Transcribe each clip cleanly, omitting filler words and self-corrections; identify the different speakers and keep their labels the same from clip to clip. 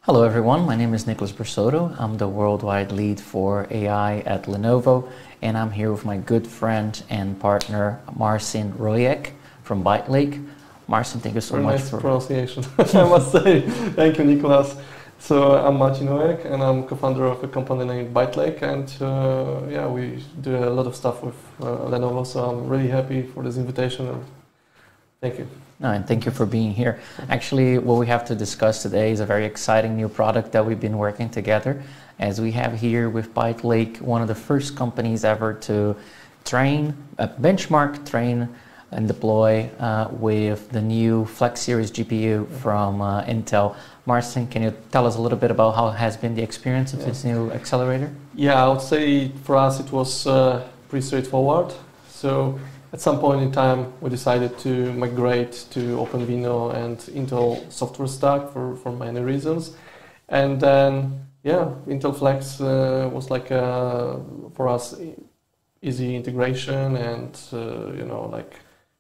Speaker 1: Hello everyone, my name is Nicholas Bersoto. I'm the worldwide lead for AI at Lenovo, and I'm here with my good friend and partner Marcin Rojek from ByteLake. Marcin, thank you so much
Speaker 2: nice pronunciation, I must say. Thank you, Nicholas. So I'm Marcin Rojek, and I'm co-founder of a company named ByteLake, and yeah, we do a lot of stuff with Lenovo. So I'm really happy for this invitation, and thank you.
Speaker 1: No, and thank you for being here. Actually, what we have to discuss today is a very exciting new product that we've been working together, as we have here with ByteLake, one of the first companies ever to benchmark, train, and deploy with the new Flex Series GPU from Intel. Marcin, can you tell us a little bit about how has been the experience of this new accelerator?
Speaker 2: Yeah, I would say for us it was pretty straightforward. So at some point in time, we decided to migrate to OpenVINO and Intel software stack for many reasons. And then, yeah, Intel Flex was like for us easy integration, and you know, like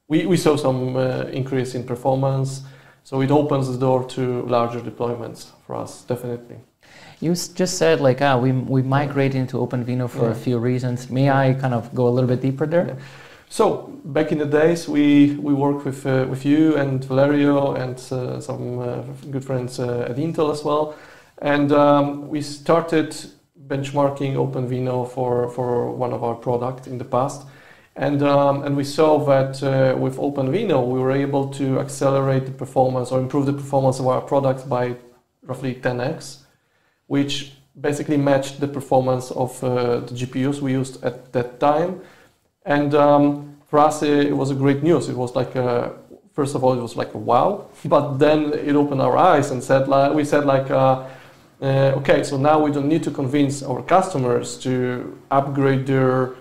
Speaker 2: we saw some increase in performance. So it opens the door to larger deployments for us, definitely.
Speaker 1: You just said like, we migrated into OpenVINO for a few reasons. May I kind of go a little bit deeper there?
Speaker 2: Yeah. So back in the days, we worked with you and Valerio and some good friends at Intel as well, and we started benchmarking OpenVINO for one of our products in the past, and we saw that with OpenVINO we were able to accelerate the performance or improve the performance of our products by roughly 10x, which basically matched the performance of the GPUs we used at that time. And for us, it was a great news. It was like, first of all, it was like a wow, but then it opened our eyes and we said okay, so now we don't need to convince our customers to upgrade their,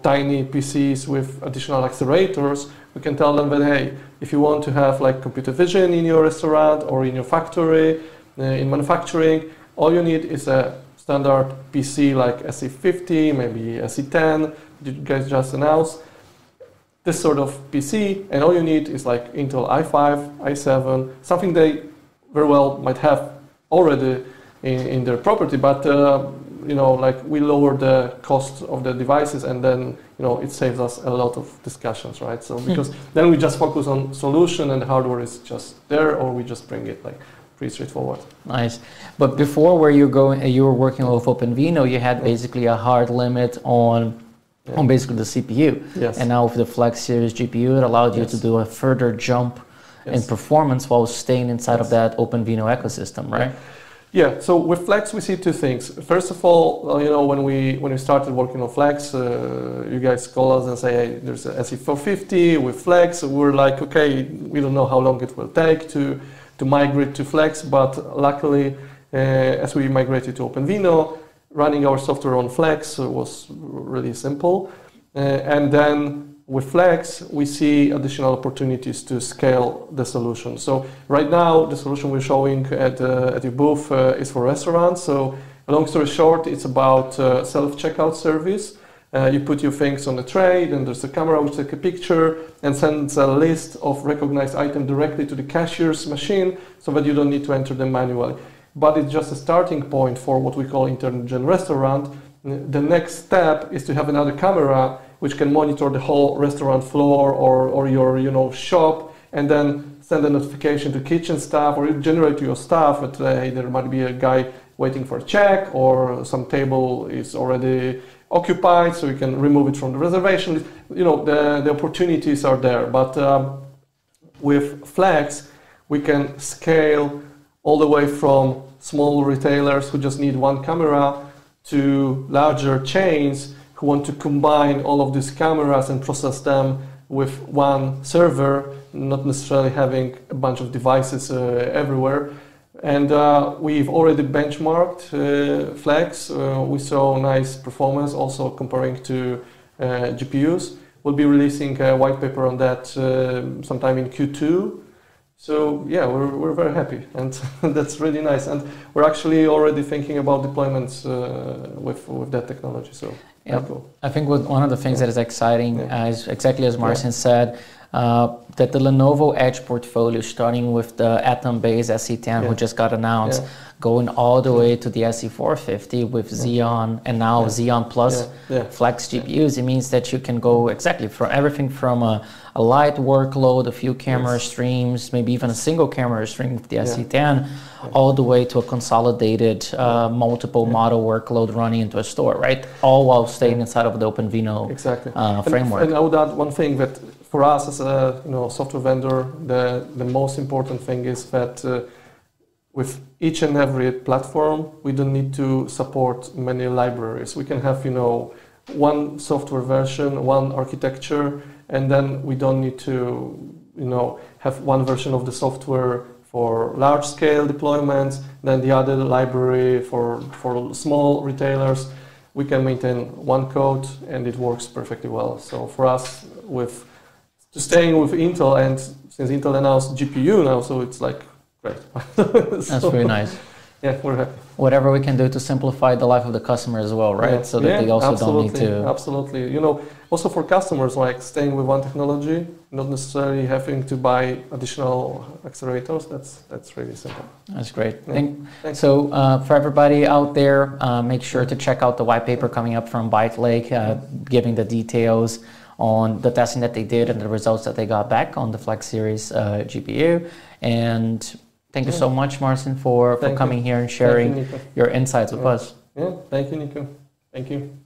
Speaker 2: tiny PCs with additional accelerators. We can tell them that, hey, if you want to have like computer vision in your restaurant or in your factory, in manufacturing, all you need is a standard PC like SE50, maybe SE10. You guys just announced this sort of PC, and all you need is like Intel i5, i7, something they very well might have already in their property, but like we lower the cost of the devices, and then it saves us a lot of discussions, right? So because then we just focus on solution, and hardware is just there, or we just bring it like pretty straightforward.
Speaker 1: Nice. But before, where you were working with OpenVINO, you had basically a hard limit on basically the CPU.
Speaker 2: Yes.
Speaker 1: And now with the Flex Series GPU, it allowed you to do a further jump in performance while staying inside of that OpenVINO ecosystem, right?
Speaker 2: Yeah, so with Flex we see two things. First of all, when we started working on Flex, you guys call us and say, hey, there's a SE450 with Flex. We're like, okay, we don't know how long it will take to migrate to Flex, but luckily, as we migrated to OpenVINO, running our software on Flex was really simple. And then with Flex, we see additional opportunities to scale the solution. So right now, the solution we're showing at your booth is for restaurants. So long story short, it's about self-checkout service. You put your things on the tray, then there's a camera which takes a picture and sends a list of recognized items directly to the cashier's machine, so that you don't need to enter them manually. But it's just a starting point for what we call intelligent restaurant. The next step is to have another camera which can monitor the whole restaurant floor or your shop, and then send a notification to kitchen staff, or generate to your staff that hey, there might be a guy waiting for a check, or some table is already occupied, so you can remove it from the reservation. The opportunities are there. But with Flex, we can scale all the way from small retailers who just need one camera to larger chains who want to combine all of these cameras and process them with one server, not necessarily having a bunch of devices everywhere. And we've already benchmarked Flex. We saw nice performance also comparing to GPUs. We'll be releasing a white paper on that sometime in Q2. So yeah, we're very happy, and that's really nice. And we're actually already thinking about deployments with that technology. So
Speaker 1: cool. I think one of the things that is exciting, is exactly as Marcin said, that the Lenovo Edge portfolio, starting with the Atom-based SE10, who just got announced, going all the way to the SE450 with Xeon, and now Xeon Plus Flex GPUs, it means that you can go exactly from everything from a light workload, a few camera streams, maybe even a single camera stream with the SE10, all the way to a consolidated multiple model workload running into a store, right? All while staying inside of the OpenVINO framework.
Speaker 2: And I would add one thing, that for us as a software vendor, the most important thing is that with each and every platform, we don't need to support many libraries. We can have one software version, one architecture, and then we don't need to have one version of the software for large-scale deployments, then the other library for small retailers. We can maintain one code, and it works perfectly well. So for us, staying with Intel, and since Intel announced GPU now, so it's like great.
Speaker 1: That's very nice.
Speaker 2: Yeah, we're happy.
Speaker 1: Whatever we can do to simplify the life of the customer as well, right? So that they also don't need to...
Speaker 2: Absolutely. Also for customers, like staying with one technology, not necessarily having to buy additional accelerators, that's really simple.
Speaker 1: That's great.
Speaker 2: Yeah. Thanks.
Speaker 1: So for everybody out there, make sure to check out the white paper coming up from Byte Lake, giving the details on the testing that they did and the results that they got back on the Flex Series GPU. And thank you so much, Marcin, for coming here and sharing your insights with us.
Speaker 2: Yeah, thank you, Nico. Thank you.